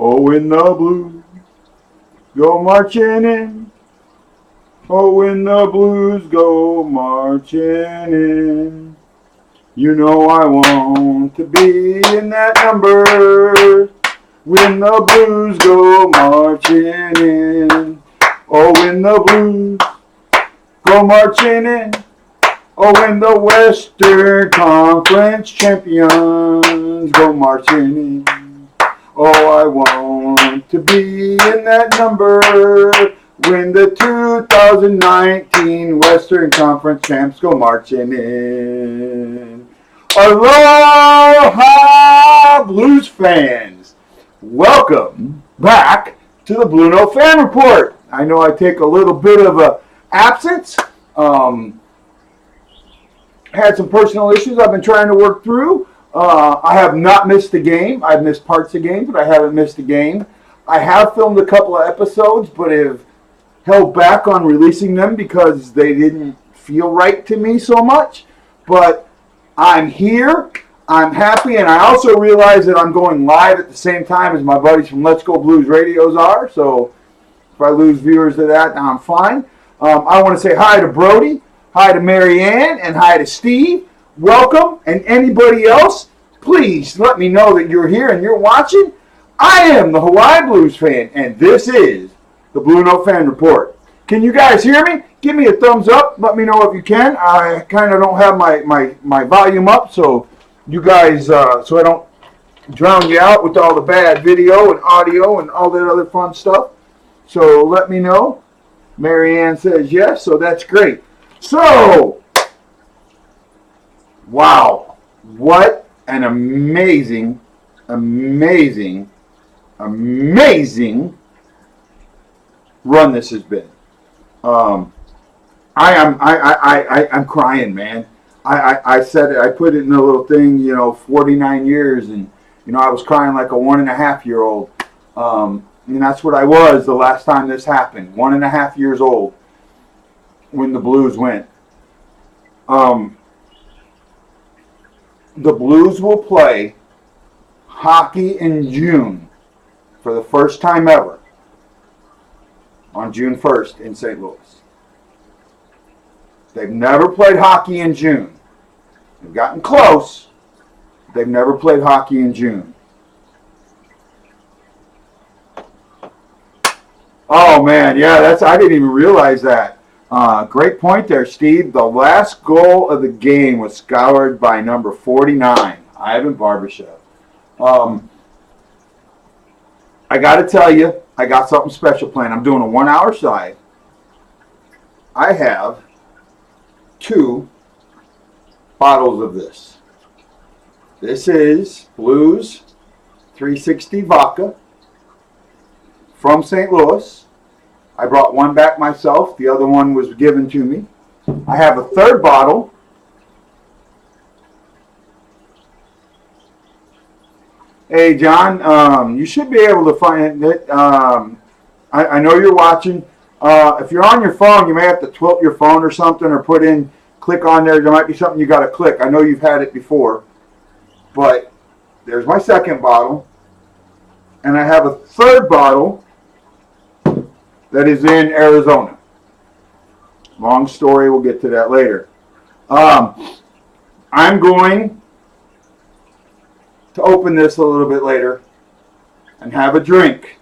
Oh, when the Blues go marching in. Oh, when the Blues go marching in. You know I want to be in that number when the Blues go marching in. Oh, when the Blues go marching in. Oh, when the Western Conference champions go marching in. Oh, I want to be in that number when the 2019 Western Conference champs go marching in. Aloha, Blues fans. Welcome back to the Bluenote Fan Report. I know I take a little bit of a absence. Had some personal issues I've been trying to work through. I have not missed a game. I've missed parts of games, but I haven't missed a game. I have filmed a couple of episodes, but have held back on releasing them because they didn't feel right to me so much. But I'm here. I'm happy, and I also realize that I'm going live at the same time as my buddies from Let's Go Blues Radios are. So if I lose viewers to that, I'm fine. I want to say hi to Brody, hi to Marianne, and hi to Steve. Welcome, and anybody else, please let me know that you're here and you're watching. I am the Hawaii Blues fan, and this is the Bluenote Fan Report. Can you guys hear me? Give me a thumbs up. Let me know if you can. I kind of don't have my volume up, so you guys, so I don't drown you out with all the bad video and audio and all that other fun stuff. So let me know. Marianne says yes, so that's great. So, wow, what an amazing run this has been. I'm crying, man. I said it, I put it in a little thing, 49 years, and I was crying like a 1.5-year-old. And that's what I was the last time this happened. 1.5 years old when the Blues went. The Blues will play hockey in June for the first time ever on June 1st in St. Louis. They've never played hockey in June. They've gotten close. They've never played hockey in June. Oh, man, yeah, I didn't even realize that. Great point there, Steve. The last goal of the game was scoured by number 49, Ivan Barbashev. I got to tell you, I got something special planned. I'm doing a 1-hour side. I have 2 bottles of this. This is Blues 360 vodka from St. Louis. I brought one back myself. The other one was given to me. I have a third bottle. Hey, John, you should be able to find it. I know you're watching. If you're on your phone, you may have to tilt your phone or something or click on there. There might be something you got to click. I know you've had it before. But there's my second bottle. And I have a third bottle that is in Arizona. Long story, we'll get to that later. I'm going to open this a little bit later and have a drink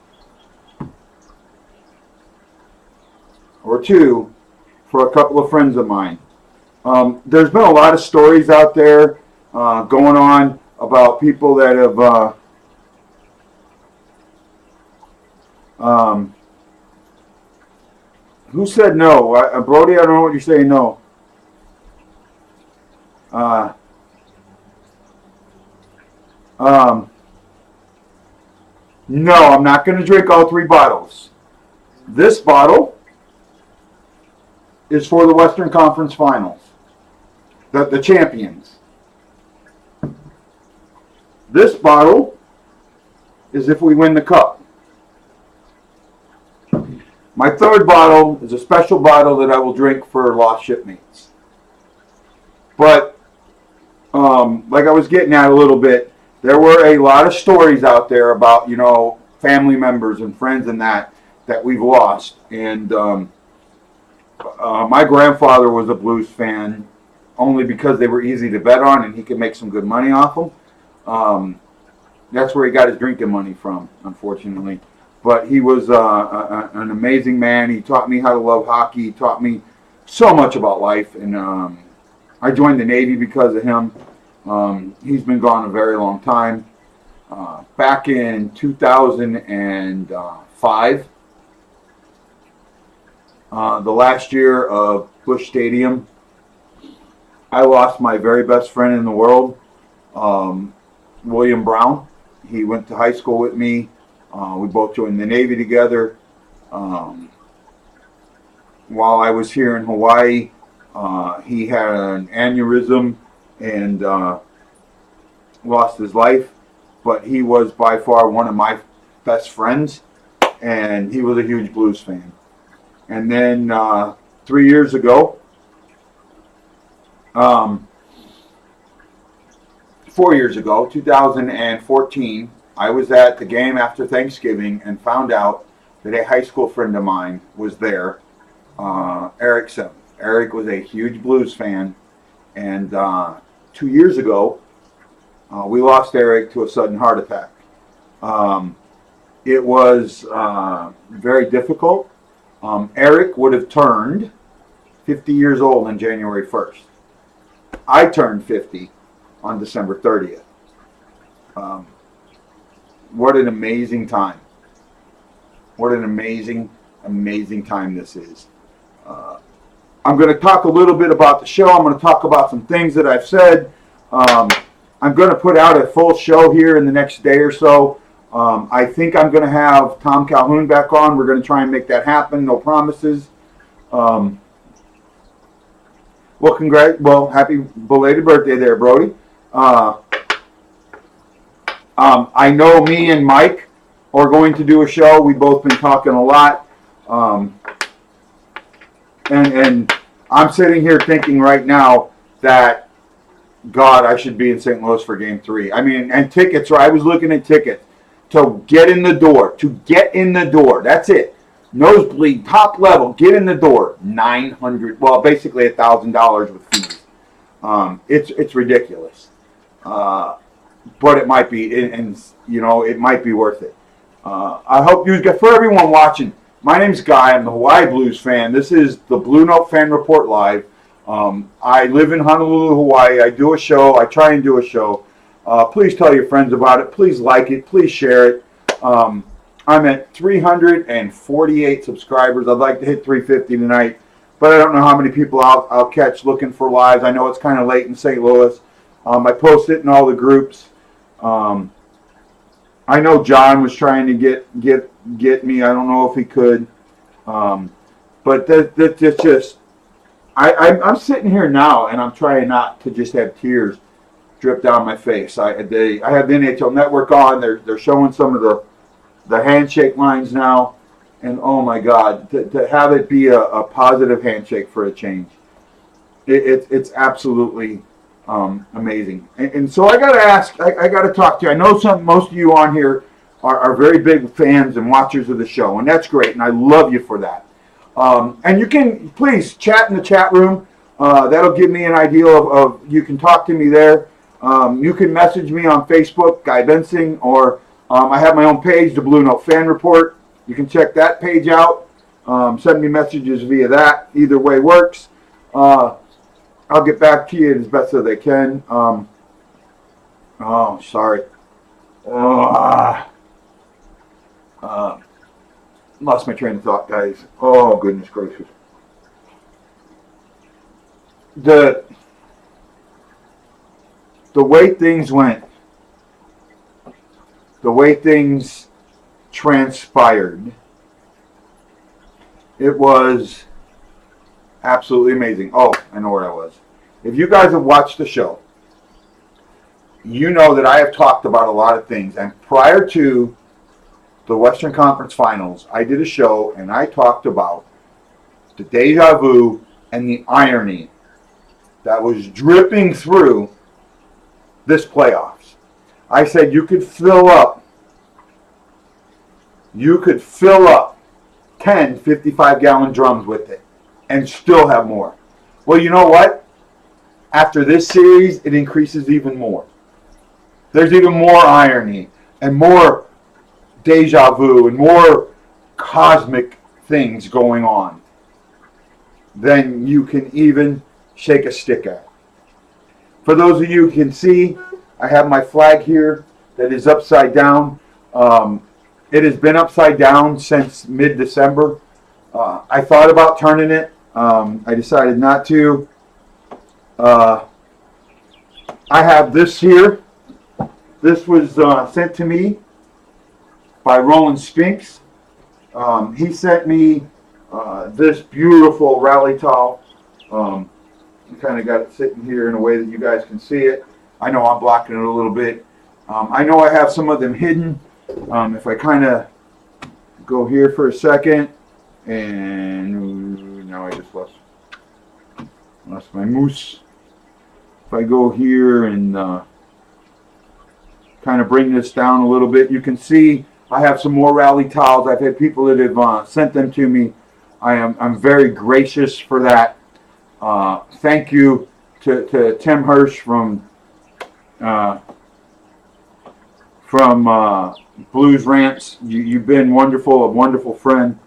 or two for a couple of friends of mine. There's been a lot of stories out there going on about people that have who said no? Brody, I don't know what you're saying no. No, I'm not going to drink all 3 bottles. This bottle is for the Western Conference Finals. The champions. This bottle is if we win the cup. My third bottle is a special bottle that I will drink for lost shipmates. But, like I was getting at a little bit, there were a lot of stories out there about, family members and friends and that we've lost. And my grandfather was a blues fan only because they were easy to bet on and he could make some good money off them. That's where he got his drinking money from, unfortunately. But he was an amazing man. He taught me how to love hockey. He taught me so much about life. And I joined the Navy because of him. He's been gone a very long time. Back in 2005, the last year of Busch Stadium, I lost my very best friend in the world, William Brown. He went to high school with me. We both joined the Navy together. While I was here in Hawaii, he had an aneurysm and lost his life. But he was by far one of my best friends, and he was a huge blues fan. And then 3 years ago, 4 years ago, 2014, I was at the game after Thanksgiving and found out that a high school friend of mine was there, Eric Simmons. Eric was a huge blues fan, and 2 years ago, we lost Eric to a sudden heart attack. It was very difficult. Eric would have turned 50 years old on January 1st. I turned 50 on December 30th. What an amazing time. What an amazing, amazing time this is. I'm going to talk a little bit about the show. I'm going to talk about some things that I've said. I'm going to put out a full show here in the next day or so. I think I'm going to have Tom Calhoun back on. We're going to try and make that happen. No promises. Happy belated birthday there, Brody. I know me and Mike are going to do a show. We've both been talking a lot. And I'm sitting here thinking right now that, God, I should be in St. Louis for Game 3. I mean, and tickets, I was looking at tickets to get in the door. That's it. Nosebleed, top level, get in the door. $900, well, basically $1,000 with fees. It's ridiculous. But it might be, and you know, it might be worth it. I hope you get, for everyone watching, my name's Guy. I'm the Hawaii Blues fan. This is the Bluenote Fan Report Live. I live in Honolulu, Hawaii. I do a show. I try and do a show. Please tell your friends about it. Please like it. Please share it. I'm at 348 subscribers. I'd like to hit 350 tonight, but I don't know how many people I'll catch looking for lives. I know it's kind of late in St. Louis. I post it in all the groups. I know John was trying to get me. I don't know if he could, but that's just. I'm sitting here now, and I'm trying not to just have tears drip down my face. I have the NHL Network on. They're showing some of the handshake lines now, and oh my God, to have it be a positive handshake for a change, it's absolutely amazing. And so I got to ask, I got to talk to you. I know most of you on here are very big fans and watchers of the show, and that's great, and I love you for that. And you can please chat in the chat room. That'll give me an idea of you can talk to me there. You can message me on Facebook, Guy Bensing, or I have my own page, the Bluenote Fan Report. You can check that page out. Send me messages via that. Either way works. I'll get back to you as best as I can. Sorry. Lost my train of thought, guys. Oh, goodness gracious. The way things went, the way things transpired, it was absolutely amazing. Oh, I know where I was. If you guys have watched the show, you know that I have talked about a lot of things. And prior to the Western Conference Finals, I did a show and I talked about the deja vu and the irony that was dripping through this playoffs. I said you could fill up You could fill up 10 55-gallon drums with it and still have more. Well, you know what? After this series, it increases even more. There's even more irony and more deja vu and more cosmic things going on than you can even shake a stick at. For those of you who can see, I have my flag here that is upside down. It has been upside down since mid-December. I thought about turning it. I decided not to. I have this here. This was sent to me by Roland Spinks. He sent me this beautiful rally towel. I kind of got it sitting here in a way that you guys can see it. I know I'm blocking it a little bit. I know I have some of them hidden. If I kind of go here for a second, and now I just lost my moose. If I go here and kind of bring this down a little bit, you can see I have some more rally towels. I've had people that have sent them to me. I'm very gracious for that. Thank you to Tim Hirsch from Blues Rants. You've been wonderful, a wonderful friend.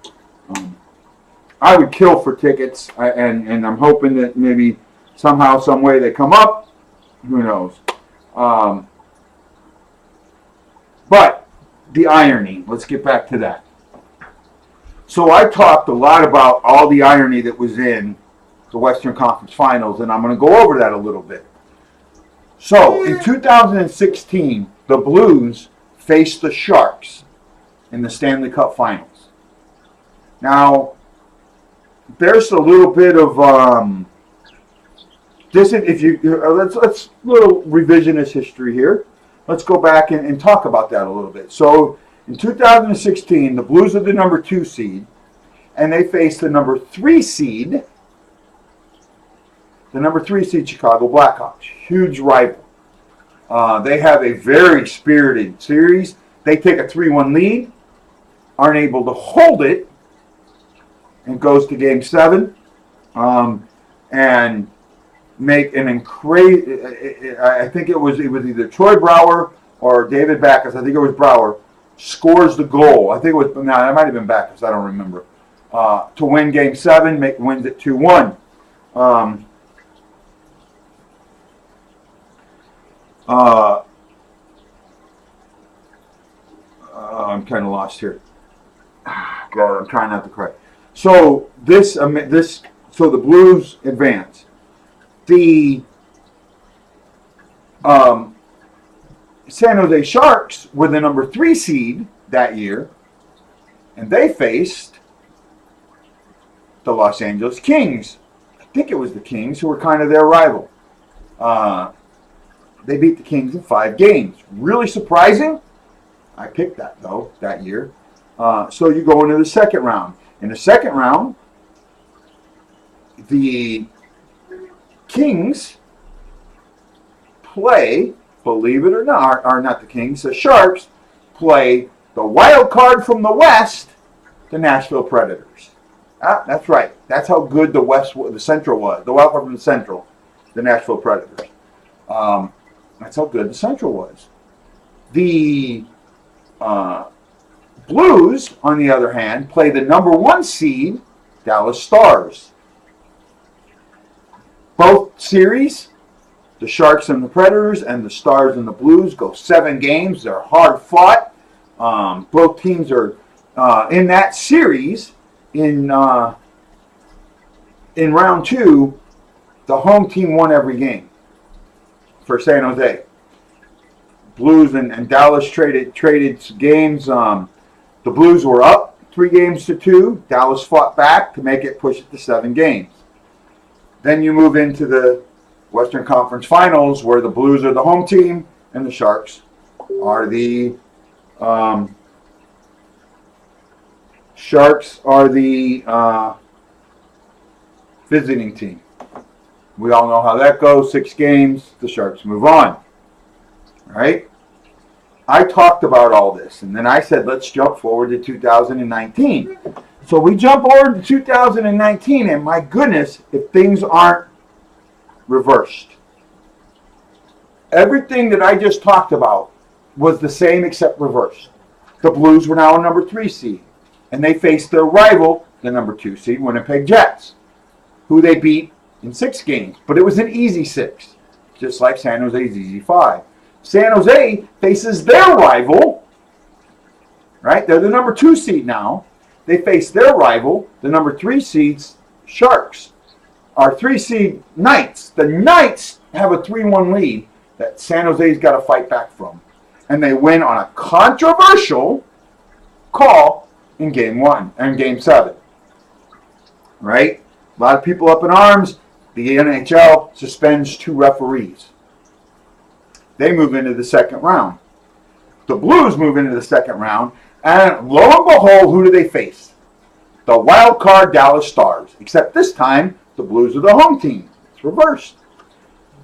I would kill for tickets, and I'm hoping that maybe somehow, some way they come up. Who knows? But the irony. Let's get back to that. So I talked a lot about all the irony that was in the Western Conference Finals, and I'm going to go over that a little bit. So in 2016, the Blues faced the Sharks in the Stanley Cup Finals. Now, there's a little bit of let's little revisionist history here. Let's go back and talk about that a little bit. So in 2016, the Blues are the number 2 seed, and they faced the number 3 seed. The number 3 seed Chicago Blackhawks, huge rival. They have a very spirited series. They take a 3-1 lead, aren't able to hold it, and goes to Game 7, and make an incredible. I think it was either Troy Brouwer or David Backes. I think it was Brouwer scores the goal. I think it was it might have been Backes. I don't remember. To win Game 7, wins it 2-1. I'm kind of lost here. God, I'm trying not to cry. So so the Blues advance. The San Jose Sharks were the number 3 seed that year, and they faced the Los Angeles Kings. I think it was the Kings who were kind of their rival. They beat the Kings in 5 games. Really surprising. I picked that, though, that year. So you go into the second round. In the second round, the Kings play, believe it or not, or not the Kings, the Sharks play the wild card from the West, the Nashville Predators. That's right. That's how good the Central was. The wild card from the Central, the Nashville Predators. That's how good the Central was. The Blues, on the other hand, play the number 1 seed, Dallas Stars. Both series, the Sharks and the Predators and the Stars and the Blues, go 7 games. They're hard fought. Both teams are in that series. In round 2, the home team won every game for San Jose. Blues and Dallas traded games. The Blues were up 3-2. Dallas fought back to make it push it to 7 games. Then you move into the Western Conference Finals, where the Blues are the home team and the Sharks are the visiting team. We all know how that goes. 6 games, the Sharks move on. All right? I talked about all this, and then I said, let's jump forward to 2019. So we jump forward to 2019, and my goodness, if things aren't reversed. Everything that I just talked about was the same except reversed. The Blues were now a number 3 seed, and they faced their rival, the number 2 seed, Winnipeg Jets, who they beat in 6 games. But it was an easy 6, just like San Jose's easy 5. San Jose faces their rival, right? They're the number 2 seed now. They face their rival, the number 3 seeds, Sharks. Our 3 seed Knights. The Knights have a 3-1 lead that San Jose's got to fight back from. And they win on a controversial call in Game 1 and Game 7. Right? A lot of people up in arms. The NHL suspends 2 referees. They move into the second round. The Blues move into the second round, and lo and behold, who do they face? The wild card Dallas Stars. Except this time, the Blues are the home team. It's reversed.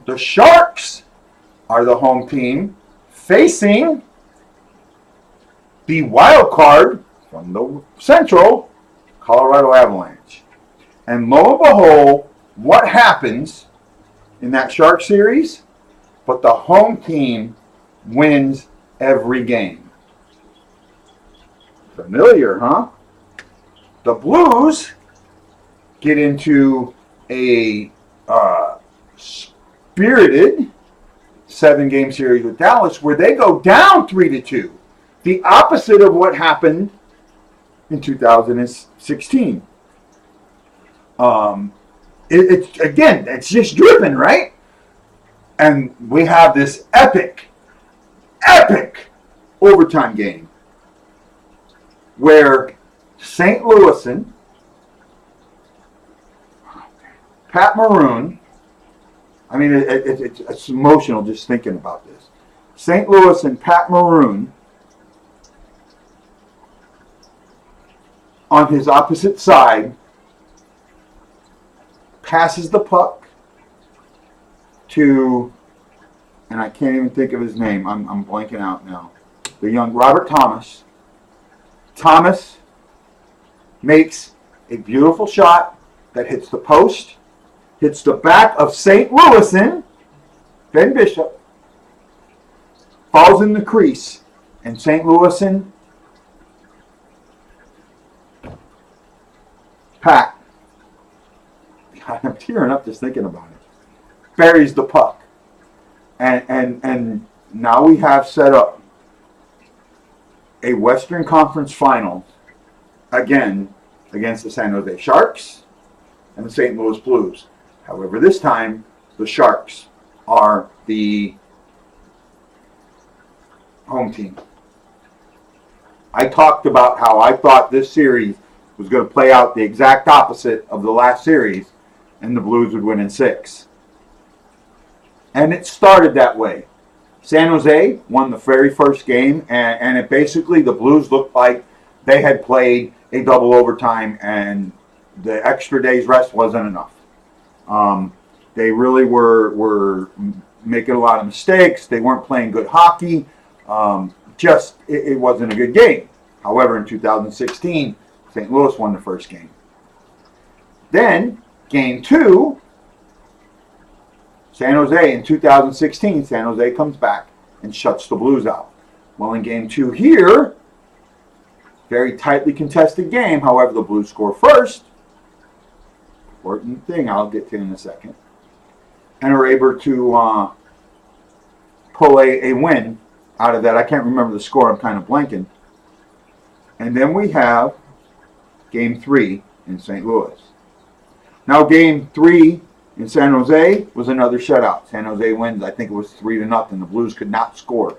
The Sharks are the home team facing the wild card from the Central, Colorado Avalanche. And lo and behold, what happens in that Shark series? But the home team wins every game. Familiar, huh? The Blues get into a spirited 7-game series with Dallas where they go down 3-2. The opposite of what happened in 2016. It's just dripping, right? And we have this epic overtime game where St. Louis, Pat Maroon, I mean, it's emotional just thinking about this. St. Louis and Pat Maroon on his opposite side passes the puck to, and I can't even think of his name. I'm blanking out now. The young Robert Thomas. Thomas makes a beautiful shot that hits the post, hits the back of St. Louisan, Ben Bishop, falls in the crease, and St. Louisan, Pat, I'm tearing up just thinking about it, buries the puck. And now we have set up a Western Conference final again against the San Jose Sharks and the St. Louis Blues. However, this time the Sharks are the home team. I talked about how I thought this series was going to play out the exact opposite of the last series, and the Blues would win in 6. And it started that way. San Jose won the very first game, and it basically, the Blues looked like they had played a double overtime, and the extra day's rest wasn't enough. They really were making a lot of mistakes. They weren't playing good hockey. It wasn't a good game. However, in 2016, St. Louis won the first game. Then, Game 2, San Jose in 2016, San Jose comes back and shuts the Blues out. Well, in Game 2 here, very tightly contested game. However, the Blues score first. Important thing I'll get to in a second. And are able to pull a win out of that. I can't remember the score. I'm kind of blanking. And then we have Game 3 in St. Louis. Now, Game 3 in San Jose was another shutout. San Jose wins, I think it was 3-0. The Blues could not score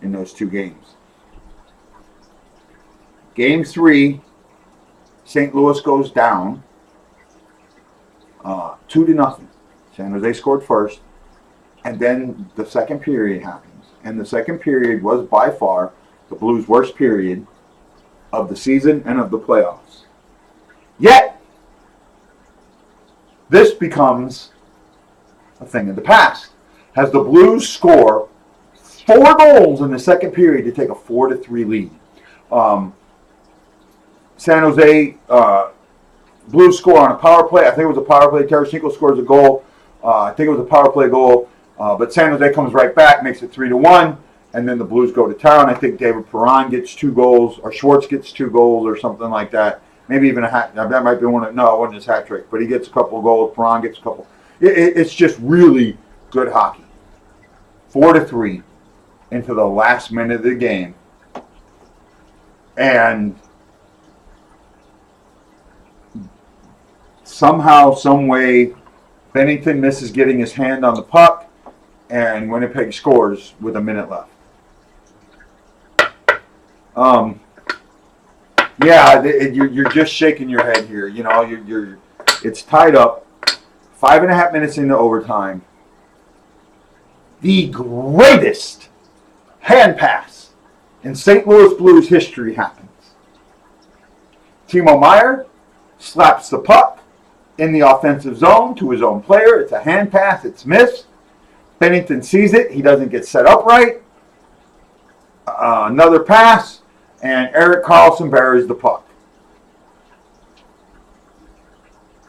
in those 2 games. Game 3, St. Louis goes down 2-0. San Jose scored first, and then the second period happens. And the second period was by far the Blues' worst period of the season and of the playoffs. Yet, this becomes a thing of the past, as the Blues score 4 goals in the second period to take a 4-3 lead. San Jose Blues score on a power play. I think it was a power play. Tarasenko scores a goal. I think it was a power play goal. But San Jose comes right back, makes it 3-1, and then the Blues go to town. I think David Perron gets 2 goals, or Schwartz gets 2 goals, or something like that. Maybe even a hat. That might be one of, no, it wasn't his hat trick, but he gets a couple of goals. Perron gets a couple. It's just really good hockey. 4-3 into the last minute of the game. And somehow, some way, Bennington misses getting his hand on the puck, and Winnipeg scores with a minute left. You're just shaking your head here. You know, it's tied up. 5.5 minutes into overtime. The greatest hand pass in St. Louis Blues history happens. Timo Meier slaps the puck in the offensive zone to his own player. It's a hand pass. It's missed. Bennington sees it. He doesn't get set up right. Another pass, and Erik Karlsson buries the puck.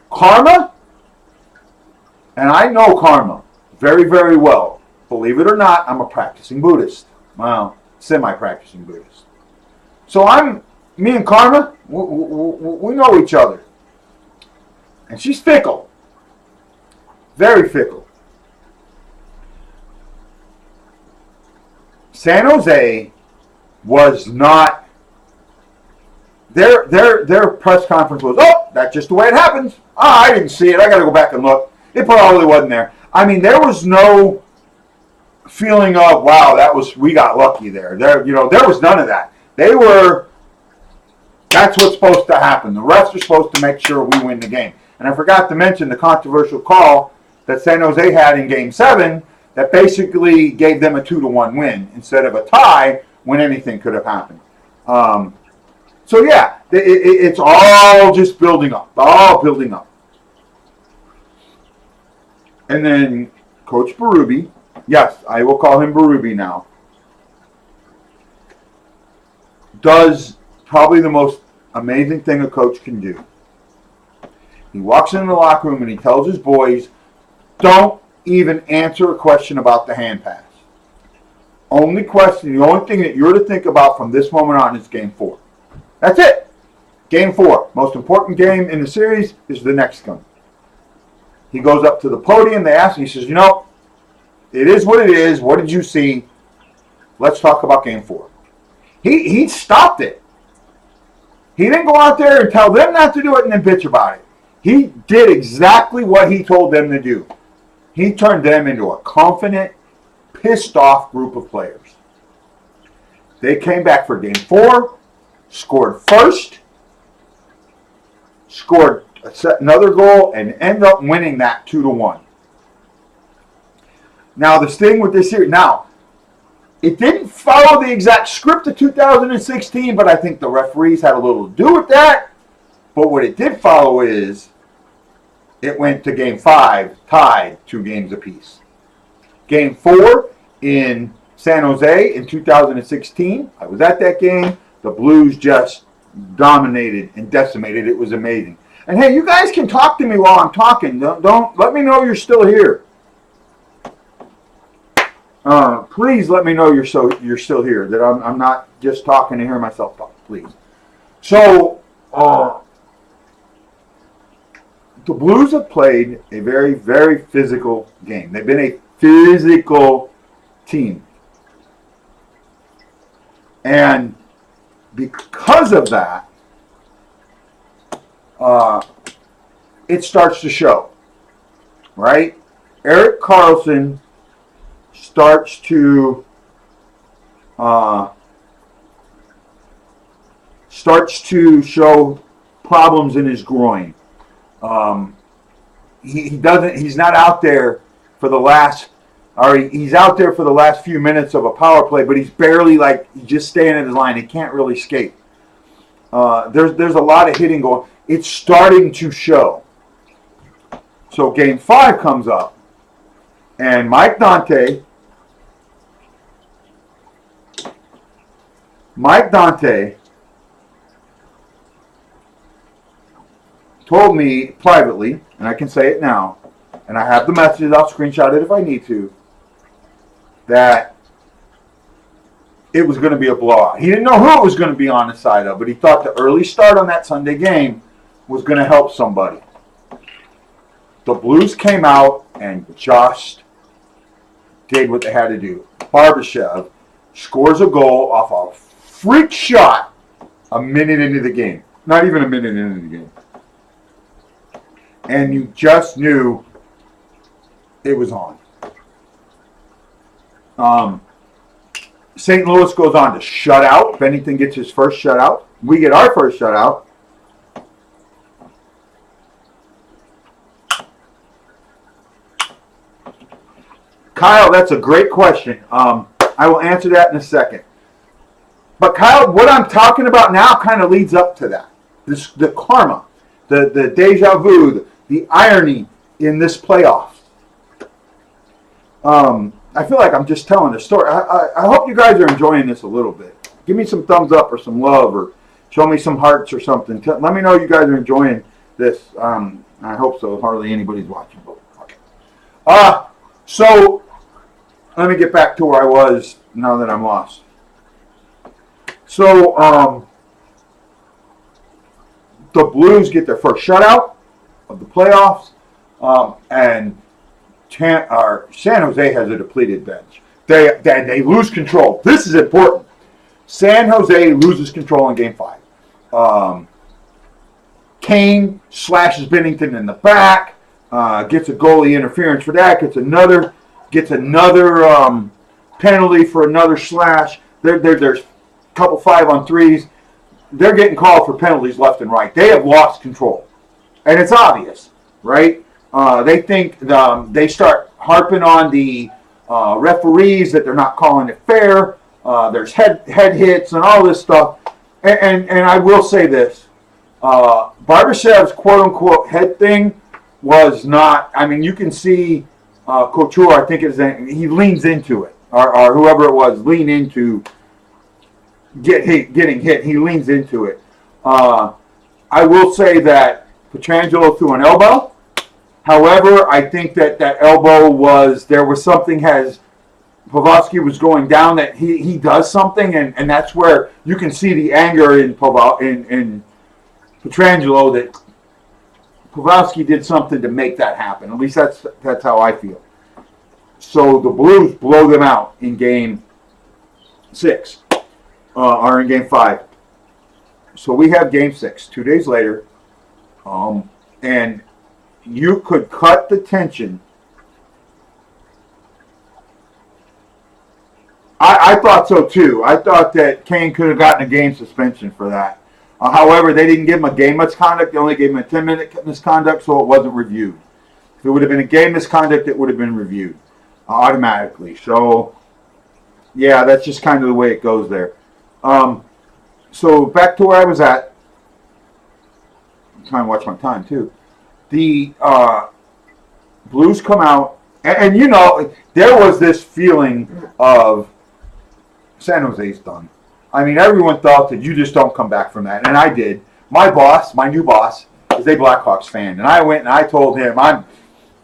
Karma, and I know karma very, very well. Believe it or not, I'm a practicing Buddhist. Well, semi-practicing Buddhist. So me and Karma, we know each other. And she's fickle. Very fickle. San Jose was not, their press conference was, oh, that's just the way it happens. I didn't see it. I got to go back and look. It probably wasn't there. I mean, there was no feeling of, wow, we got lucky there. There was none of that. That's what's supposed to happen. The refs are supposed to make sure we win the game. And I forgot to mention the controversial call that San Jose had in Game 7 that basically gave them a 2-1 win instead of a tie when anything could have happened. So yeah, it's all just building up. All building up. And then Coach Berube, yes, I will call him Berube now, does probably the most amazing thing a coach can do. He walks into the locker room and he tells his boys, don't even answer a question about the hand pass. The only thing that you're to think about from this moment on is Game 4. That's it. Game 4. Most important game in the series is the next one. He goes up to the podium, they ask him, he says, it is what it is. What did you see? Let's talk about Game 4. He stopped it. He didn't go out there and tell them not to do it and then bitch about it. He did exactly what he told them to do. He turned them into a confident, pissed off group of players. They came back for Game 4, scored first, scored another goal, and ended up winning that 2-1. Now, the thing with this series, it didn't follow the exact script of 2016, but I think the referees had a little to do with that. But what it did follow is it went to Game 5, tied 2 games apiece. Game 4 in San Jose in 2016, I was at that game. The Blues just dominated and decimated. It was amazing. And hey, you guys can talk to me while I'm talking. Don't let me know you're still here. Please let me know you're still here. That I'm not just talking to hear myself talk. Please. So the Blues have played a very, very physical game. They've been a physical team, and because of that, it starts to show. Right? Erik Karlsson starts to show problems in his groin. He's not out there for the last, he's out there for the last few minutes of a power play, but he's barely he's just staying at his line. He can't really skate. There's a lot of hitting going. It's starting to show. So Game 5 comes up, and Mike Dante Mike Dante told me privately, and I can say it now, and I have the messages, I'll screenshot it if I need to, that it was going to be a blowout. He didn't know who it was going to be on the side of, but he thought the early start on that Sunday game was going to help somebody. The Blues came out and just did what they had to do. Barbashev scores a goal off a freak shot a minute into the game. Not even a minute into the game. And you just knew it was on. St. Louis goes on to shut out. Bennington gets his first shutout. We get our first shutout. Kyle, that's a great question. I will answer that in a second. But Kyle, what I'm talking about now kind of leads up to that. The karma, the deja vu, the irony in this playoff. I feel like I'm just telling a story. I hope you guys are enjoying this a little bit. Give me some thumbs up or some love or show me some hearts or something. Let me know you guys are enjoying this. I hope so. Hardly anybody's watching. But okay. So let me get back to where I was now that I'm lost. So the Blues get their first shutout of the playoffs, and San Jose has a depleted bench. They lose control. This is important. San Jose loses control in Game 5. Kane slashes Bennington in the back, gets a goalie interference for that, gets another penalty for another slash. There's a couple 5-on-3s. They're getting called for penalties left and right. They have lost control. And it's obvious, right? They think they start harping on the referees that they're not calling it fair. There's head hits and all this stuff. And I will say this. Barbashev's quote-unquote head thing was not, I mean, you can see Couture, I think he leans into it. Or whoever it was, lean into getting hit. He leans into it. I will say that Pietrangelo threw an elbow. However, I think that elbow there was something as Pavelski was going down that he does something, and that's where you can see the anger in Pietrangelo that Pavelski did something to make that happen. At least that's how I feel. So the Blues blow them out in Game 6, or in Game 5. So we have Game 6 2 days later, and you could cut the tension. I thought so too. I thought that Kane could have gotten a game suspension for that. However, they didn't give him a game misconduct. They only gave him a 10-minute misconduct, so it wasn't reviewed. If it would have been a game misconduct, it would have been reviewed automatically. So, yeah, that's just kind of the way it goes there. So back to where I was at. I'm trying to watch my time too. The Blues come out, and you know, there was this feeling of San Jose's done. I mean, everyone thought that you just don't come back from that, and I did. My new boss, is a Blackhawks fan, and I went and I told him I'm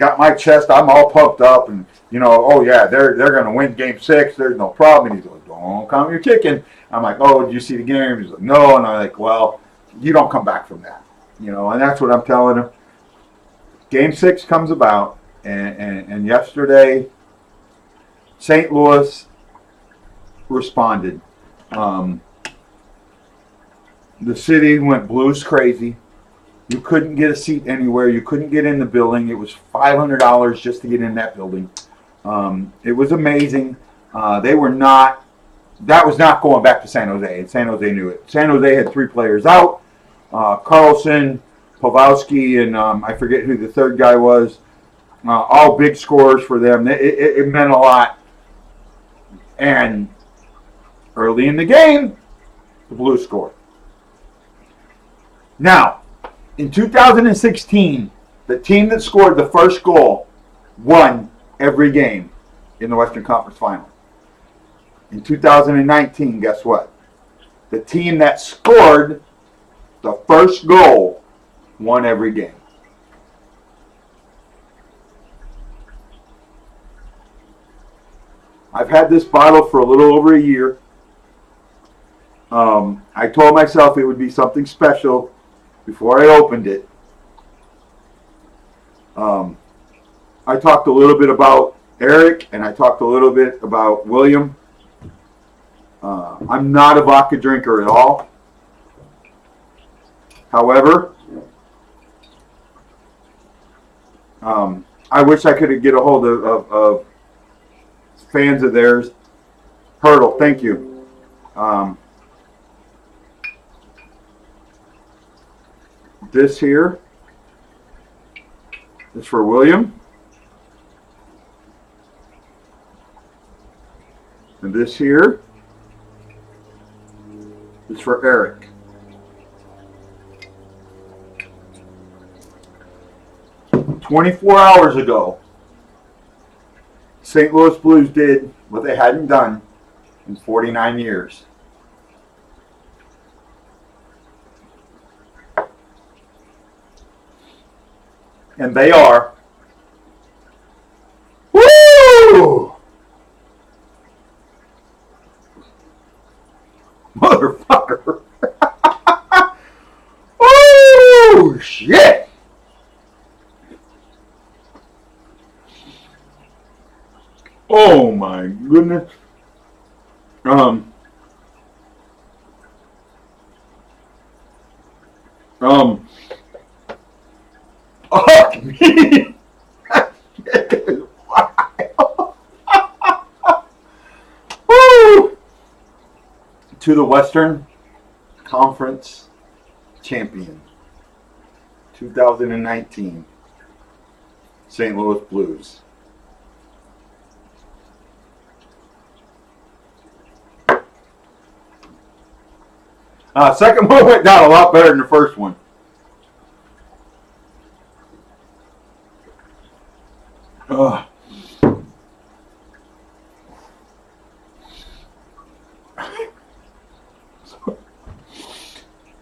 all pumped up, and you know, oh yeah, they're going to win Game 6. There's no problem. And he's like, don't count your chicken. I'm like, oh, did you see the game? He's like, no, and I'm like, well, you don't come back from that, you know, and that's what I'm telling him. Game 6 comes about, and yesterday, St. Louis responded. The city went Blues crazy. You couldn't get a seat anywhere. You couldn't get in the building. It was $500 just to get in that building. It was amazing. That was not going back to San Jose, and San Jose knew it. San Jose had 3 players out. Carlson, Pavelski, and I forget who the third guy was. All big scorers for them. It meant a lot. And early in the game, the Blues scored. Now, in 2016, the team that scored the first goal won every game in the Western Conference Final. In 2019, guess what? the team that scored the first goal won every game. I've had this bottle for a little over a year. I told myself it would be something special before I opened it. I talked a little bit about Eric, and I talked a little bit about William. I'm not a vodka drinker at all. However, I wish I could get a hold of fans of theirs. Hurdle, thank you. This here is for William. And this here is for Eric. "24 hours ago, St. Louis Blues did what they hadn't done in 49 years. And they are, woo! Motherfucker. Oh, shit. Oh, my goodness. Oh, me. Woo! To the Western Conference champion, 2019, St. Louis Blues. Second one went down a lot better than the first one.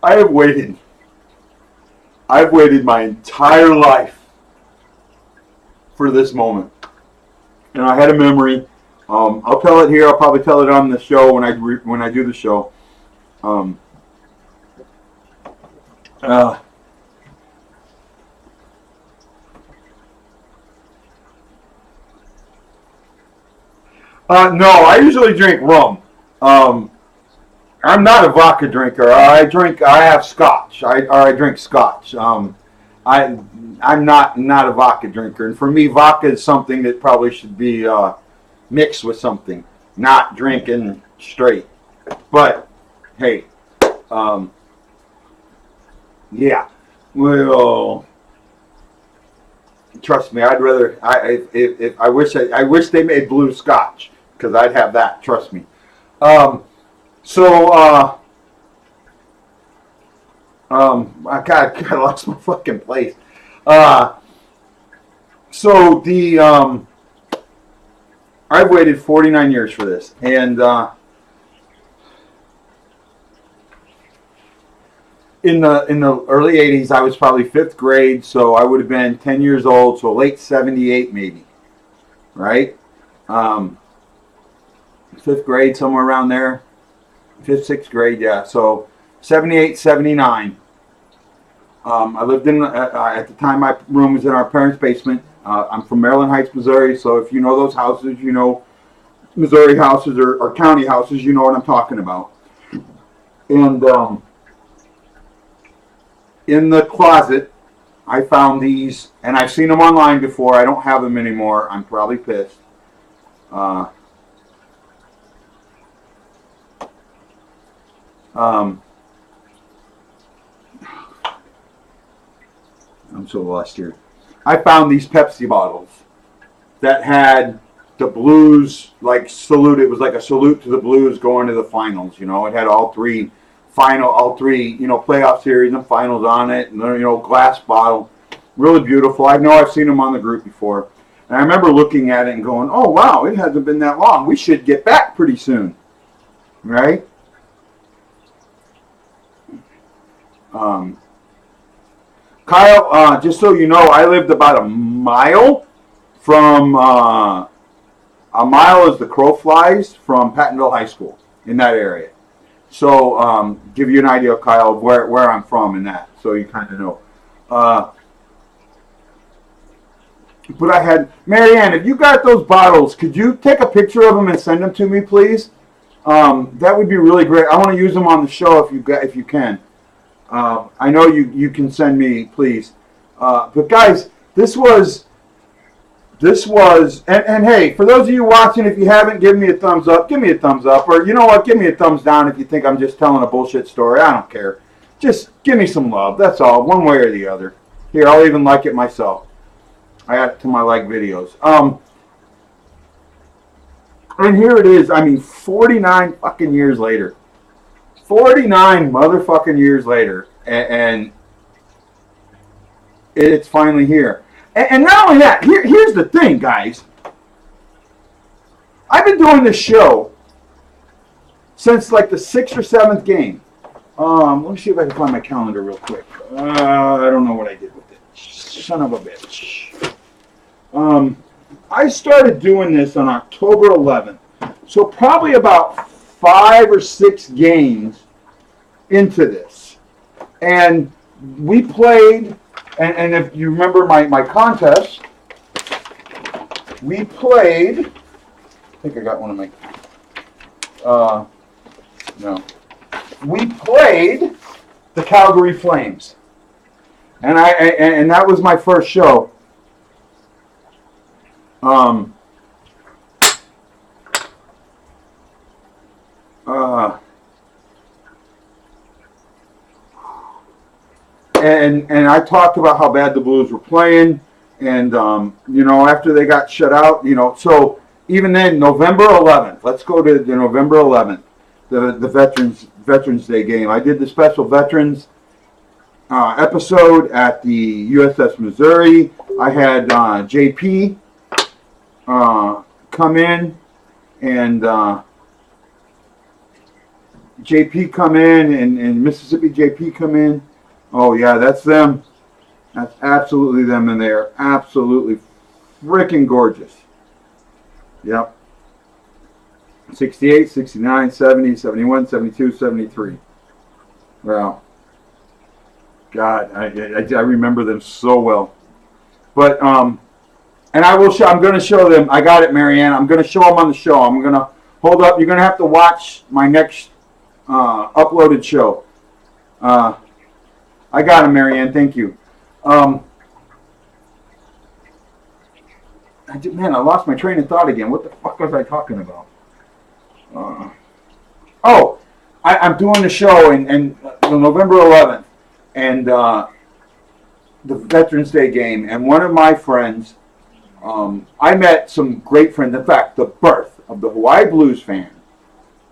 I've waited my entire life for this moment, and I had a memory. I'll tell it here. I'll probably tell it on the show when I do the show. No, I usually drink rum. I'm not a vodka drinker. I have scotch. I drink scotch. I'm not a vodka drinker, and for me, vodka is something that probably should be mixed with something, not drinking straight. But hey, yeah. Well, trust me, I'd rather. I wish they made blue scotch, because I'd have that. Trust me. I lost my fucking place. I've waited 49 years for this, and in the early 80s, I was probably 5th grade, so I would have been 10 years old, so late 78 maybe, right? 5th grade, somewhere around there. 5th, 6th grade, yeah. So 78, 79. I lived in, at the time my room was in our parents' basement. I'm from Maryland Heights, Missouri, so if you know those houses, you know Missouri houses or county houses, you know what I'm talking about. And in the closet, I found these, and I've seen them online before. I don't have them anymore. I'm probably pissed. I'm so lost here. I found these Pepsi bottles that had the Blues salute. It was like a salute to the Blues going to the finals. You know, it had all three playoff series and finals on it. And glass bottle, really beautiful. I know I've seen them on the group before, and I remember looking at it and going, "Oh wow, it hasn't been that long. We should get back pretty soon, right?" Um, Kyle, just so you know, I lived about a mile from, a mile as the crow flies from Pattonville High School in that area. So, give you an idea, Kyle, of where I'm from in that, so you kind of know. But I had, Marianne, if you got those bottles, could you take a picture of them and send them to me, please? That would be really great. I want to use them on the show if you can. I know you can send me, please. But guys, this was, and hey, for those of you watching, if you haven't, give me a thumbs up. Give me a thumbs up. Or you know what? Give me a thumbs down if you think I'm just telling a bullshit story. I don't care. Just give me some love. That's all, one way or the other. Here, I'll even like it myself. I add it to my like videos. And here it is. I mean, 49 fucking years later. 49 motherfucking years later. And it's finally here. And not only that, here's the thing, guys. I've been doing this show since like the 6th or 7th game. Let me see if I can find my calendar real quick. I don't know what I did with it. Son of a bitch. I started doing this on October 11th. So probably about 5 or 6 games into this. And we played, and if you remember my contest, we played, I think I got one of my, no. We played the Calgary Flames. And and that was my first show. And I talked about how bad the Blues were playing, and you know, after they got shut out, you know, so even then, November 11th. Let's go to the November 11th, the Veterans Day game. I did the special Veterans episode at the USS Missouri. I had JP come in, and JP come in, and Mississippi JP come in. Oh yeah, that's them. That's absolutely them, and they are absolutely freaking gorgeous. Yep. 68, 69, 70, 71, 72, 73. Wow. God, I remember them so well. But and I will show. I'm going to show them. I got it, Marianne. I'm going to show them on the show. I'm going to hold up. You're going to have to watch my next uploaded show. I got him, Marianne. Thank you. Man, I lost my train of thought again. What the fuck was I talking about? I'm doing the show on November 11th, and the Veterans Day game. And one of my friends, I met some great friends. In fact, the birth of the Hawaii Blues fan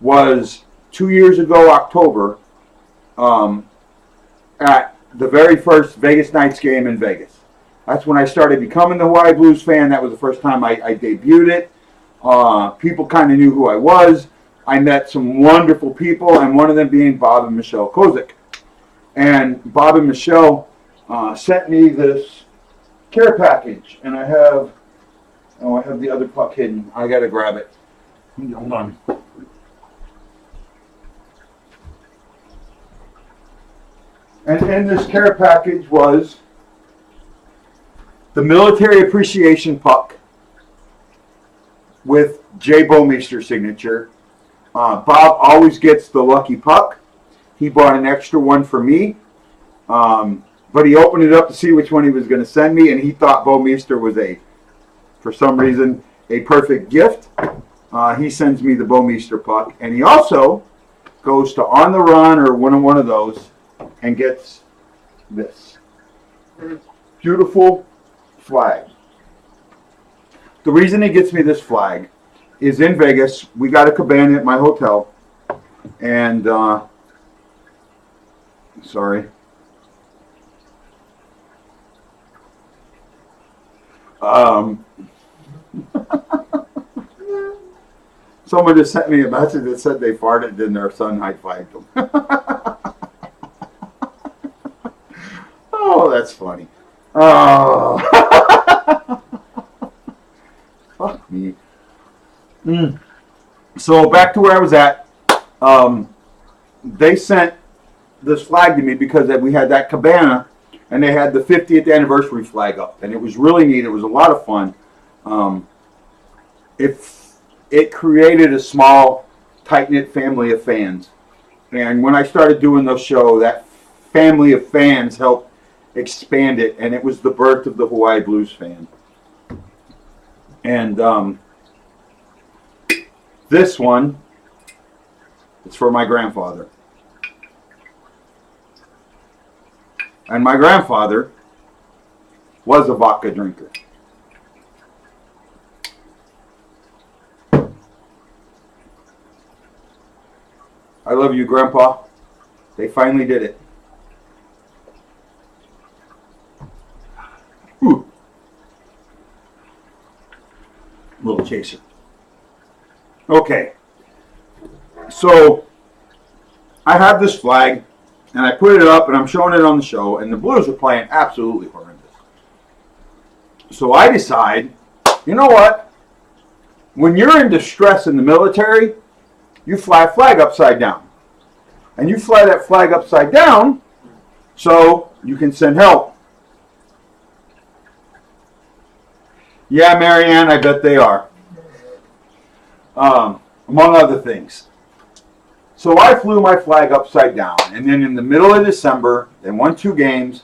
was 2 years ago, October, at the very first Vegas Knights game in Vegas. That's when I started becoming the Hawaii Blues fan. That was the first time I debuted it. People kind of knew who I was. I met some wonderful people, and one of them being Bob and Michelle Kozik. And Bob and Michelle sent me this care package, and I have the other puck hidden. I got to grab it. Hold on. And in this care package was the military appreciation puck with Jay Bomeister's signature. Bob always gets the lucky puck. He bought an extra one for me. But he opened it up to see which one he was going to send me, and he thought Bomeister was for some reason, a perfect gift. He sends me the Bomeister puck, and he also goes to On the Run or one of those and gets this beautiful flag. The reason he gets me this flag is in Vegas. We got a cabana at my hotel, and sorry. Someone just sent me a message that said they farted and their son high-fived them. that's funny. Oh, fuck me. So back to where I was at. They sent this flag to me because we had that cabana, and they had the 50th anniversary flag up, and it was really neat. It was a lot of fun. It created a small, tight-knit family of fans. And when I started doing those shows, that family of fans helped expand it, and it was the birth of the Hawaii Blues fan. And this one is for my grandfather. And my grandfather was a vodka drinker. I love you, Grandpa. They finally did it. Ooh. Little chaser. Okay. So, I have this flag, and I put it up, and I'm showing it on the show, and the Blues are playing absolutely horrendous. So I decide, you know what? When you're in distress in the military, you fly a flag upside down. And you fly that flag upside down so you can send help. Yeah, Marianne, I bet they are. Among other things. So I flew my flag upside down. And then in the middle of December, they won 2 games.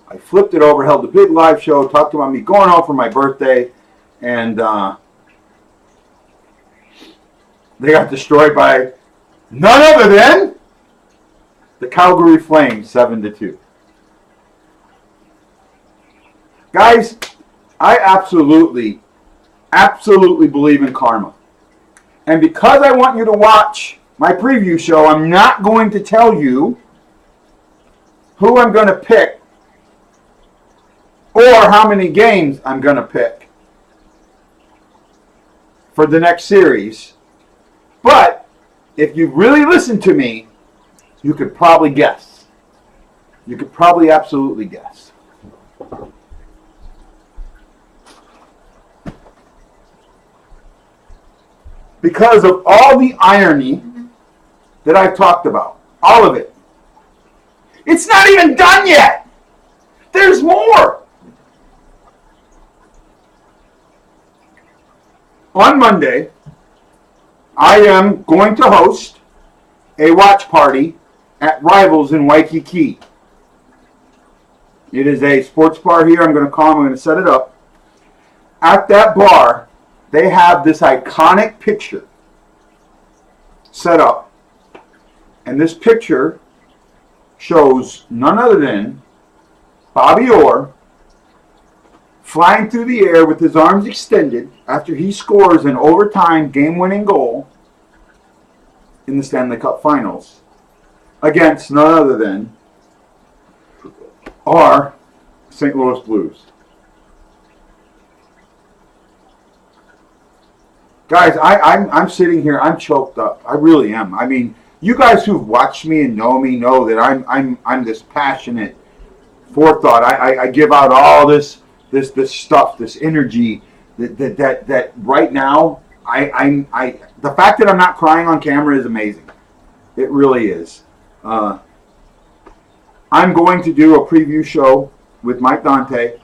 I flipped it over, held a big live show, talked about me going home for my birthday. And they got destroyed by none other than the Calgary Flames, 7-2. Guys, I absolutely believe in karma. And because I want you to watch my preview show, I'm not going to tell you who I'm going to pick or how many games I'm going to pick for the next series. But if you really listen to me, you could probably guess. You could probably absolutely guess. Because of all the irony that I've talked about. All of it. It's not even done yet. There's more. On Monday, I am going to host a watch party at Rivals in Waikiki. It is a sports bar here. I'm going to set it up. At that bar, they have this iconic picture set up. And this picture shows none other than Bobby Orr flying through the air with his arms extended after he scores an overtime game-winning goal in the Stanley Cup Finals against none other than our St. Louis Blues. Guys, I'm sitting here, I'm choked up. I really am. I mean, you guys who've watched me and know me know that I'm this passionate forethought. I give out all this stuff, this energy that right now the fact that I'm not crying on camera is amazing. It really is. I'm going to do a preview show with Mike Dante,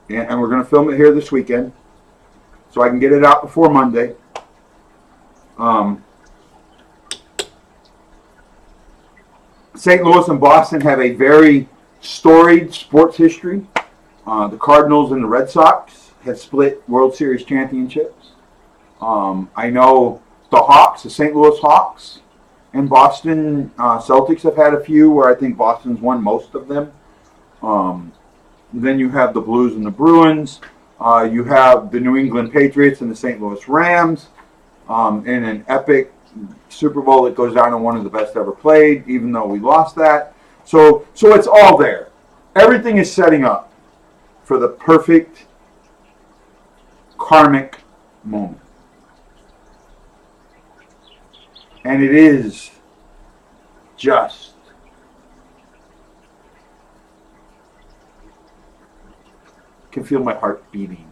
and we're going to film it here this weekend, so I can get it out before Monday. St. Louis and Boston have a very storied sports history. The Cardinals and the Red Sox have split World Series championships. I know the Hawks, the St. Louis Hawks, and Boston Celtics have had a few where I think Boston's won most of them. Then you have the Blues and the Bruins. You have the New England Patriots and the St. Louis Rams in an epic Super Bowl that goes down to one of the best ever played, even though we lost that. So it's all there. Everything is setting up for the perfect karmic moment. And it is just can feel my heart beating.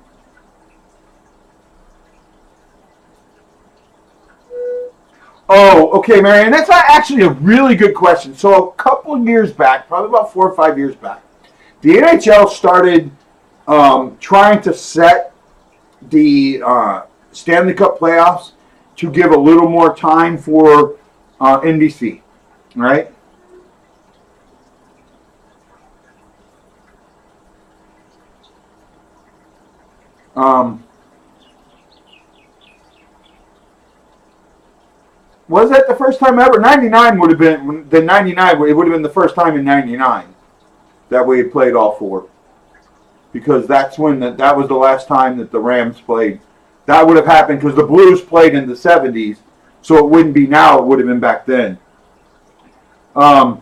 Oh, okay, Marianne. That's actually a really good question. So a couple of years back, probably about 4 or 5 years back, the NHL started trying to set the Stanley Cup playoffs to give a little more time for NBC, right? Was that the first time ever? 99 would have been, the 99, it would have been the first time in 99 that we had played all four. Because that's when, that was the last time that the Rams played. That would have happened because the Blues played in the 70s, so it wouldn't be now, it would have been back then. I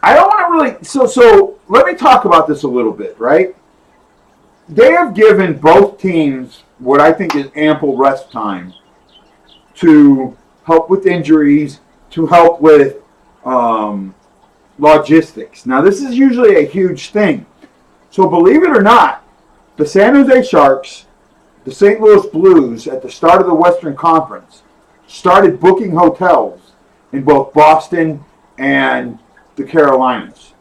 don't want to really, so let me talk about this a little bit, right? They have given both teams what I think is ample rest time to help with injuries, to help with logistics. Now, this is usually a huge thing. So believe it or not, the San Jose Sharks, the St. Louis Blues, at the start of the Western Conference, started booking hotels in both Boston and the Carolinas.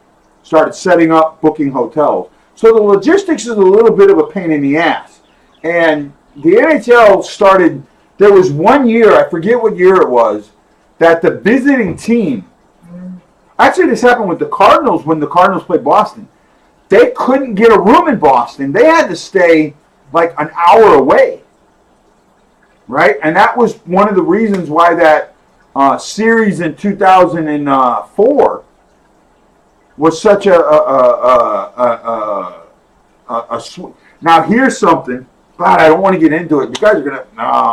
Started setting up booking hotels. So the logistics is a little bit of a pain in the ass. And the NHL started, there was 1 year, I forget what year it was, that the visiting team, actually this happened with the Cardinals when the Cardinals played Boston. They couldn't get a room in Boston. They had to stay like an hour away. Right? And that was one of the reasons why that series in 2004 was such a now here's something. God, I don't want to get into it. You guys are gonna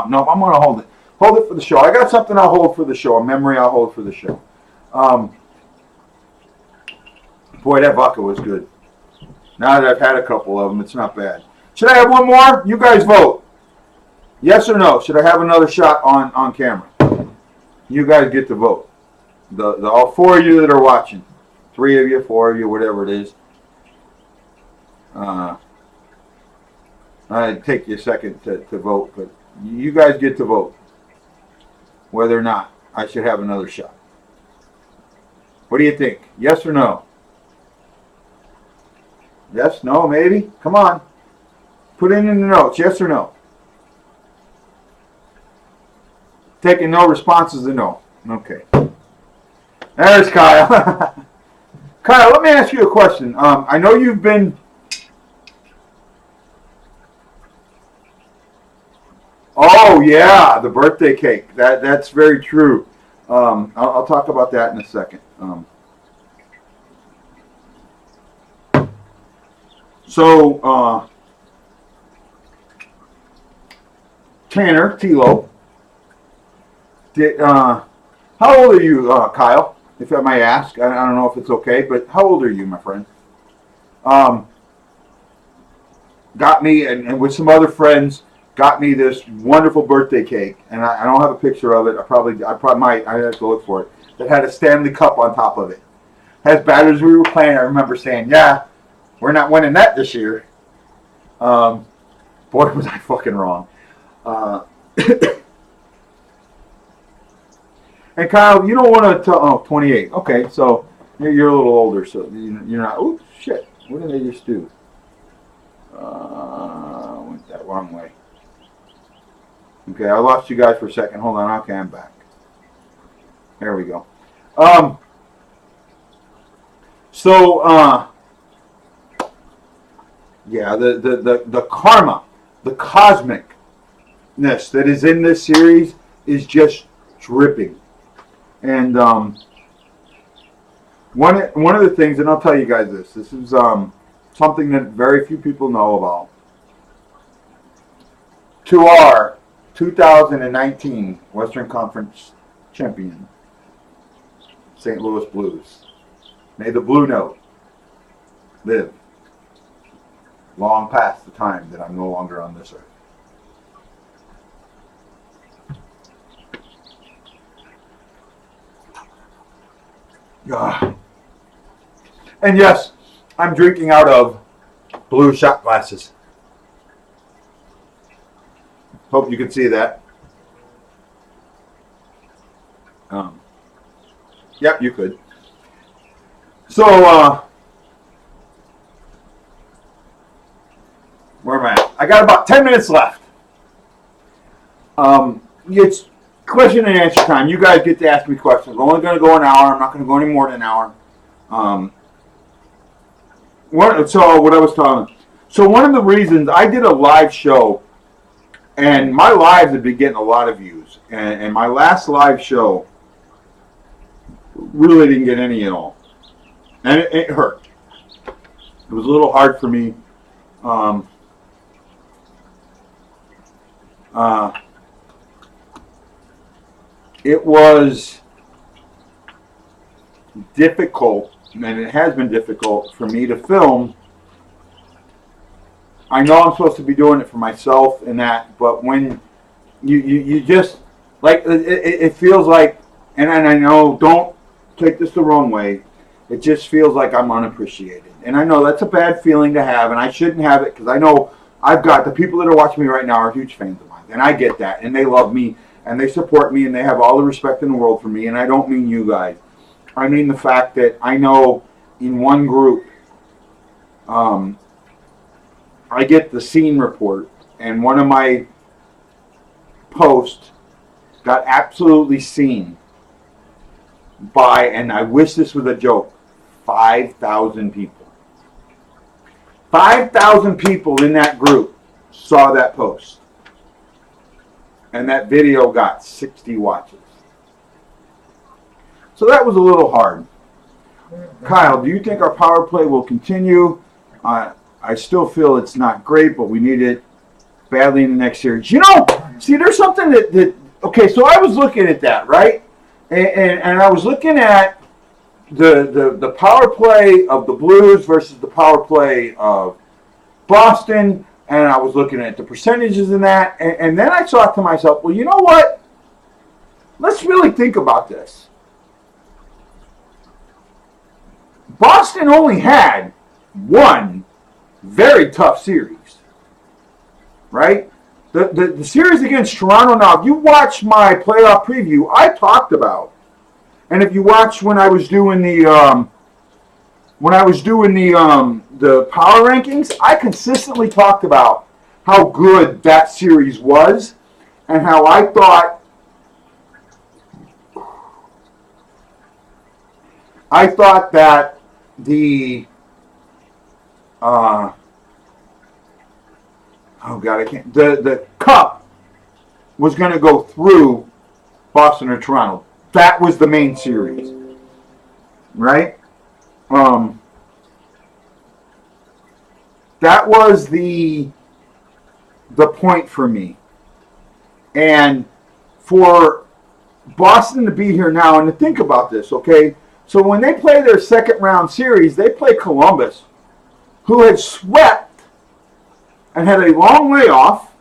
no, I'm gonna hold it. Hold it for the show. I got something I'll hold for the show. A memory I'll hold for the show. Boy, that vodka was good. Now that I've had a couple of them, it's not bad. Should I have one more? You guys vote. Yes or no? Should I have another shot on camera? You guys get to vote. The all four of you that are watching. 3 of you, 4 of you, whatever it is. I'd take you a second to vote, but you guys get to vote whether or not I should have another shot. What do you think? Yes or no? Yes, no, maybe? Come on. Put it in the notes. Yes or no? Taking no responses to no. Okay. There's Kyle. Kyle, let me ask you a question. I know you've been... Oh, yeah, the birthday cake. That's very true. I'll talk about that in a second. Tanner, Tilo, how old are you, Kyle, if I may ask? I don't know if it's okay, but how old are you, my friend? Got me, and with some other friends, got me this wonderful birthday cake, and I don't have a picture of it. I probably might. I have to look for it. That had a Stanley Cup on top of it. As bad as we were playing, I remember saying, "Yeah, we're not winning that this year." Boy, was I fucking wrong. And Kyle, you don't want to. 28. Okay, so you're a little older, so you're not. Oops, shit. What did they just do? Went that wrong way. Okay, I lost you guys for a second. Hold on. Okay, I'm back. There we go. Yeah, the karma, the cosmicness that is in this series is just dripping. And one of the things, and I'll tell you guys this is something that very few people know about. To our 2019 Western Conference champion, St. Louis Blues, may the Bluenote live long past the time that I'm no longer on this earth. And yes, I'm drinking out of blue shot glasses. Hope you can see that. Yep, you could. So, where am I at? I got about 10 minutes left. It's question and answer time. You guys get to ask me questions. We're only going to go an hour. I'm not going to go any more than an hour. So what I was talking. So one of the reasons I did a live show, and my lives have been getting a lot of views, and my last live show really didn't get any at all, and it hurt. It was a little hard for me. It was difficult, and it has been difficult for me to film. I know I'm supposed to be doing it for myself and that, but when you just, like, it feels like, and I know, don't take this the wrong way, it just feels like I'm unappreciated. And I know that's a bad feeling to have, and I shouldn't have it, because I know I've got, the people that are watching me right now are huge fans of mine, and I get that, and they love me, and they support me, and they have all the respect in the world for me, and I don't mean you guys. I mean the fact that I know in one group, I get the scene report, and one of my posts got absolutely seen by, and I wish this was a joke, 5,000 people. 5,000 people in that group saw that post. And that video got 60 watches. So that was a little hard. Kyle, do you think our power play will continue? I still feel it's not great, but we need it badly in the next series. You know, see, there's something that okay, so I was looking at that, right? And I was looking at the power play of the Blues versus the power play of Boston, and I was looking at the percentages in that, and then I thought to myself, well, you know what? Let's really think about this. Boston only had one very tough series, right? The series against Toronto. Now, if you watch my playoff preview, I talked about, and if you watch when I was doing the power rankings, I consistently talked about how good that series was, and how I thought that the the cup was going to go through Boston or Toronto. That was the main series, right? That was the point for me. And for Boston to be here now, and to think about this, okay? So when they play their second round series, they play Columbus, who had swept and had a long layoff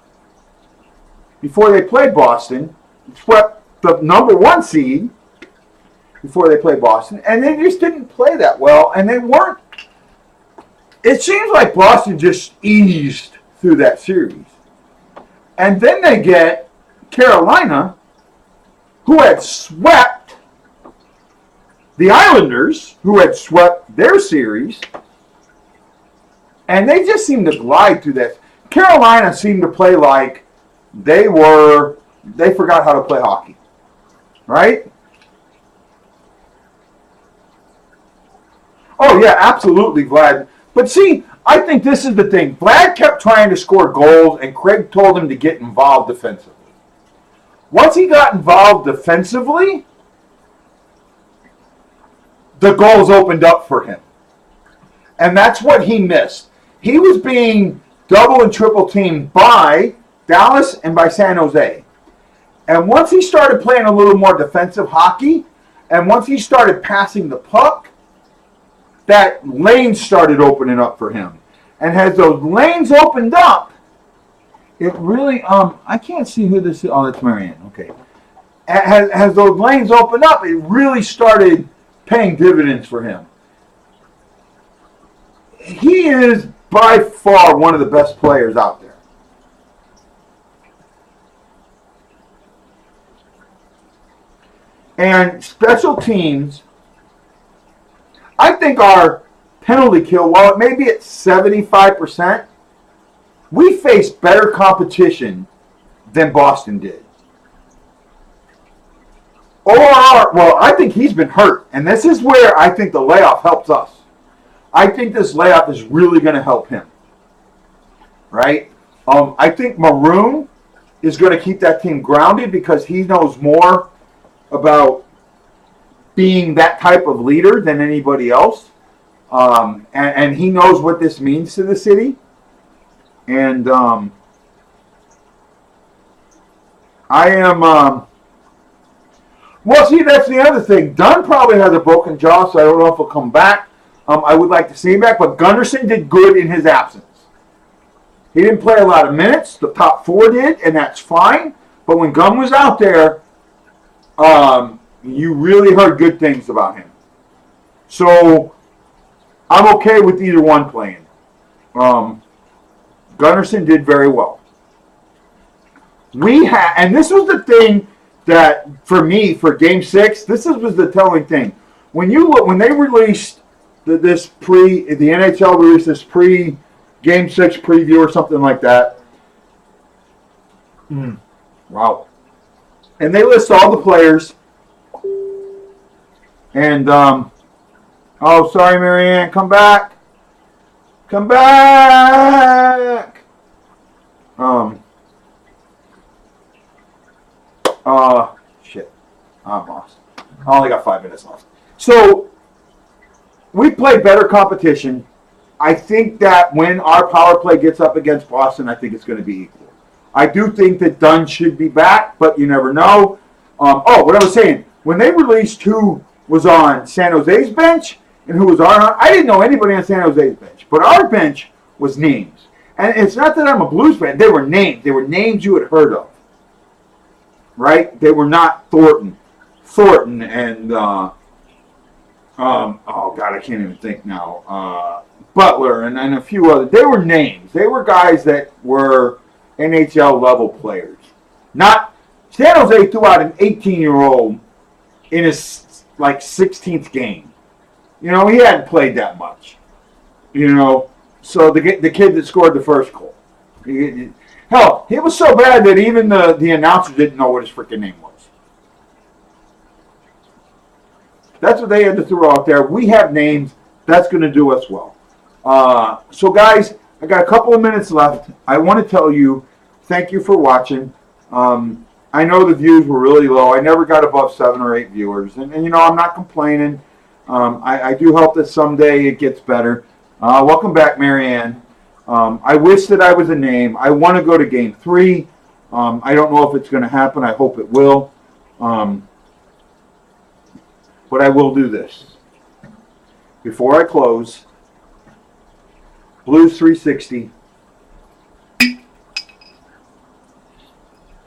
before they played Boston, swept the number one seed before they played Boston, and they just didn't play that well, and they weren't. It seems like Boston just eased through that series. And then they get Carolina, who had swept the Islanders, who had swept their series, and they just seemed to glide through that. Carolina seemed to play like they forgot how to play hockey, right? Oh, yeah, absolutely, Vlad. But see, I think this is the thing. Vlad kept trying to score goals, and Craig told him to get involved defensively. Once he got involved defensively, the goals opened up for him. And that's what he missed. He was being double and triple teamed by Dallas and by San Jose. And once he started playing a little more defensive hockey, and once he started passing the puck, that lane started opening up for him. And as those lanes opened up, it really, I can't see who this is. Oh, that's Marianne. Okay. As those lanes opened up, it really started paying dividends for him. he is by far one of the best players out there. And special teams, I think our penalty kill, while it may be at 75%, we faced better competition than Boston did. ORR, well, I think he's been hurt. And this is where I think the layoff helps us. I think this layoff is really going to help him. Right? I think Maroon is going to keep that team grounded because he knows more about being that type of leader than anybody else. And he knows what this means to the city. And I am... well, see, that's the other thing. Dunn probably has a broken jaw, so I don't know if he'll come back. I would like to see him back, but Gunnarsson did good in his absence. He didn't play a lot of minutes. The top four did, and that's fine. But when Gunn was out there, you really heard good things about him. So I'm okay with either one playing. Gunnarsson did very well. And this was the thing that, for me, for Game 6, this was the telling thing. When they released the NHL released this Game 6 preview or something like that. Wow. And they list all the players. And, oh, sorry, Marianne, come back. Come back. Shit. I'm lost. I only got 5 minutes left. So, we played better competition. I think that when our power play gets up against Boston, I think it's going to be equal. I do think that Dunn should be back, but you never know. What I was saying, when they released who was on San Jose's bench and who was I didn't know anybody on San Jose's bench, but our bench was names. And it's not that I'm a Blues fan. They were names. They were names you had heard of. Right? They were not Thornton and, oh, God, I can't even think now. Butler and a few others. They were names. They were guys that were NHL level players. Not San Jose threw out an 18-year-old in his 16th game. You know, he hadn't played that much. You know, so the kid that scored the first goal. Hell, he was so bad that even the announcer didn't know what his freaking name was. That's what they had to throw out there. We have names. That's going to do us well. So, guys, I got a couple of minutes left. I want to tell you, thank you for watching. I know the views were really low. I never got above 7 or 8 viewers. And you know, I'm not complaining. I do hope that someday it gets better. Welcome back, Marianne. I wish that I was a name. I want to go to Game 3. I don't know if it's going to happen. I hope it will. But I will do this. Before I close, Blues 360.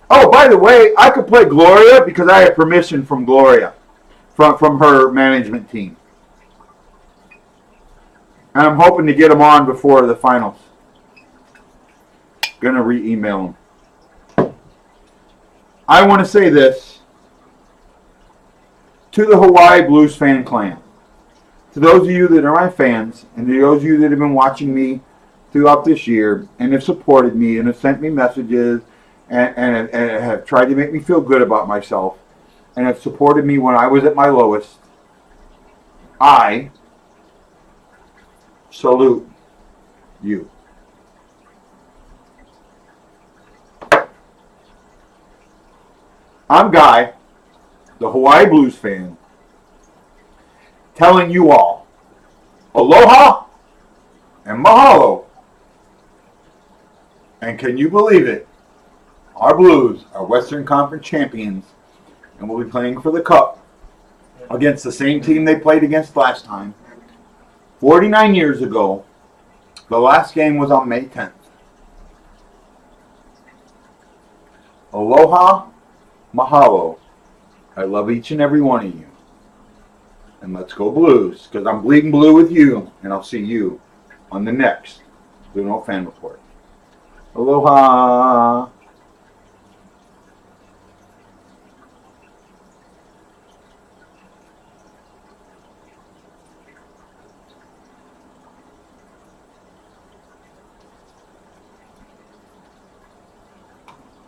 Oh, by the way, I could play Gloria because I have permission from Gloria, from her management team. And I'm hoping to get them on before the finals. Gonna re-email them. I want to say this to the Hawaii Blues fan clan. To those of you that are my fans, and to those of you that have been watching me throughout this year, and have supported me, and have sent me messages, and have tried to make me feel good about myself, and have supported me when I was at my lowest, I salute you. I'm Guy, the Hawaii Blues fan, telling you all, aloha and mahalo. And can you believe it? Our Blues are Western Conference champions and will be playing for the Cup against the same team they played against last time. 49 years ago, the last game was on May 10th. Aloha, mahalo. I love each and every one of you. And let's go Blues, because I'm bleeding blue with you, and I'll see you on the next Bluenote Fan Report. Aloha!